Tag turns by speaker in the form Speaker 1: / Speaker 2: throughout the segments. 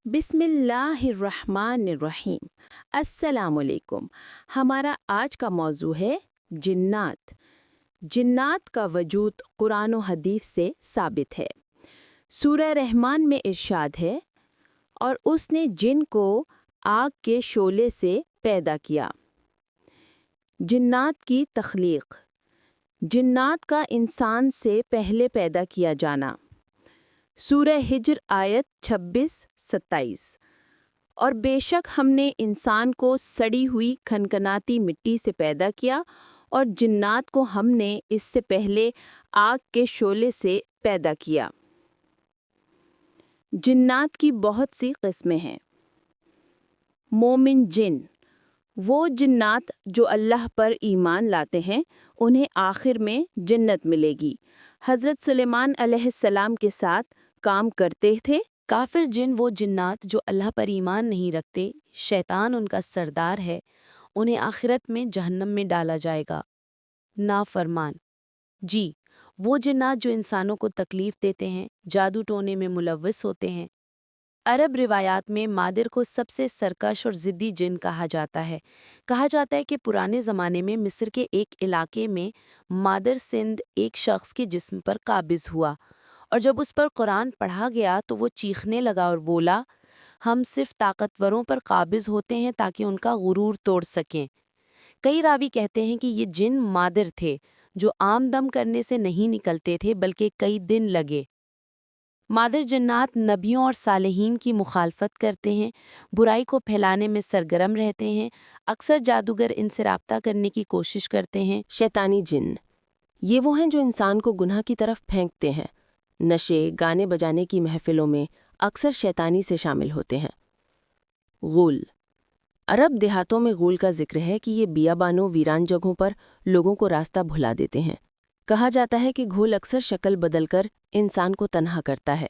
Speaker 1: بسم اللہ الرحمن الرحیم۔ السلام علیکم۔ ہمارا آج کا موضوع ہے جنات۔ جنات کا وجود قرآن و حدیث سے ثابت ہے۔ سورہ رحمان میں ارشاد ہے، اور اس نے جن کو آگ کے شعلے سے پیدا کیا۔ جنات کی تخلیق۔ جنات کا انسان سے پہلے پیدا کیا جانا۔ سورہ ہجر آیت 26-27۔ اور بے شک ہم نے انسان کو سڑی ہوئی کھنکھناتی مٹی سے پیدا کیا، اور جنات کو ہم نے اس سے پہلے آگ کے شعلے سے پیدا کیا۔ جنات کی بہت سی قسمیں ہیں۔ مومن جن، وہ جنات جو اللہ پر ایمان لاتے ہیں، انہیں آخر میں جنت ملے گی۔ حضرت سلیمان علیہ السلام کے ساتھ کام کرتے تھے۔
Speaker 2: کافر جن وہ جنات جو اللہ پر ایمان نہیں رکھتے، شیطان ان کا سردار ہے، انہیں آخرت میں جہنم میں ڈالا جائے گا۔ نافرمان جی، وہ جنات جو انسانوں کو تکلیف دیتے ہیں، جادو ٹونے میں ملوث ہوتے ہیں۔ عرب روایات میں مادر کو سب سے سرکش اور ضدی جن کہا جاتا ہے۔ کہا جاتا ہے کہ پرانے زمانے میں مصر کے ایک علاقے میں مادر سندھ ایک شخص کے جسم پر قابض ہوا، اور جب اس پر قرآن پڑھا گیا تو وہ چیخنے لگا اور بولا، ہم صرف طاقتوروں پر قابض ہوتے ہیں تاکہ ان کا غرور توڑ سکیں۔ کئی راوی کہتے ہیں کہ یہ جن مادر تھے جو عام دم کرنے سے نہیں نکلتے تھے بلکہ کئی دن لگے۔ مادر جنات نبیوں اور صالحین کی مخالفت کرتے ہیں، برائی کو پھیلانے میں سرگرم رہتے ہیں۔ اکثر جادوگر ان سے رابطہ کرنے کی کوشش کرتے ہیں۔
Speaker 1: شیطانی جن، یہ وہ ہیں جو انسان کو گناہ کی طرف پھینکتے ہیں۔ نشے، گانے بجانے کی محفلوں میں اکثر شیطانی سے شامل ہوتے ہیں۔ غول، عرب دیہاتوں میں غول کا ذکر ہے کہ یہ بیابانوں، ویران جگہوں پر لوگوں کو راستہ بھلا دیتے ہیں۔ کہا جاتا ہے کہ غول اکثر شکل بدل کر انسان کو تنہا کرتا ہے۔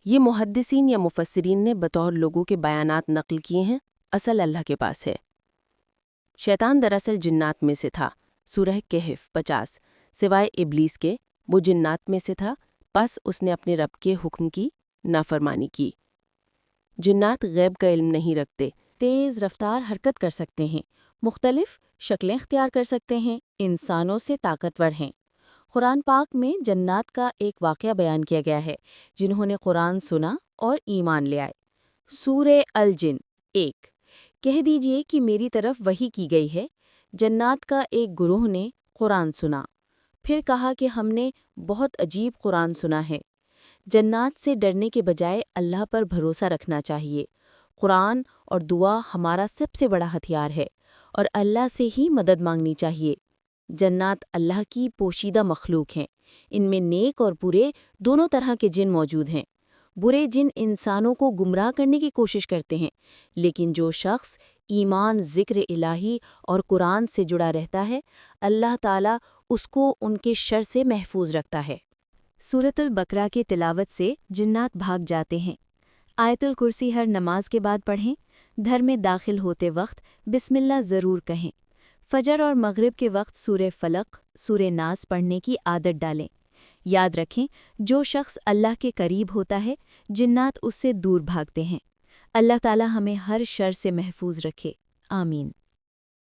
Speaker 1: یہ محدثین یا مفسرین نے بطور لوگوں کے بیانات نقل کیے ہیں، اصل اللہ کے پاس ہے۔ شیطان دراصل جنات میں سے تھا۔ سورہ کہف 50۔ سوائے ابلیس کے وہ جنات میں سے تھا، پس اس نے اپنے رب کے حکم کی نافرمانی کی۔ جنات غیب کا علم نہیں رکھتے۔
Speaker 3: تیز رفتار حرکت کر سکتے ہیں، مختلف شکلیں اختیار کر سکتے ہیں، انسانوں سے طاقتور ہیں۔ قرآن پاک میں جنات کا ایک واقعہ بیان کیا گیا ہے جنہوں نے قرآن سنا اور ایمان لے آئے۔ سورہ الجن 1۔ کہہ دیجئے کہ میری طرف وحی کی گئی ہے، جنات کا ایک گروہ نے قرآن سنا، پھر کہا کہ ہم نے بہت عجیب قرآن سنا ہے۔ جنات سے ڈرنے کے بجائے اللہ پر بھروسہ رکھنا چاہیے۔ قرآن اور دعا ہمارا سب سے بڑا ہتھیار ہے، اور اللہ سے ہی مدد مانگنی چاہیے۔ جنات اللہ کی پوشیدہ مخلوق ہیں، ان میں نیک اور برے دونوں طرح کے جن موجود ہیں۔ برے جن انسانوں کو گمراہ کرنے کی کوشش کرتے ہیں، لیکن جو شخص ایمان، ذکر الہی اور قرآن سے جڑا رہتا ہے، اللہ تعالیٰ اس کو ان کے شر سے محفوظ رکھتا ہے۔
Speaker 4: سورۃ البقرہ کی تلاوت سے جنات بھاگ جاتے ہیں۔ آیت الکرسی ہر نماز کے بعد پڑھیں۔ گھر میں داخل ہوتے وقت بسم اللہ ضرور کہیں۔ فجر اور مغرب کے وقت سورہ فلق، سورہ ناس پڑھنے کی عادت ڈالیں۔ یاد رکھیں، جو شخص اللہ کے قریب ہوتا ہے، جنات اس سے دور بھاگتے ہیں۔ اللہ تعالی ہمیں ہر شر سے محفوظ رکھے۔ آمین۔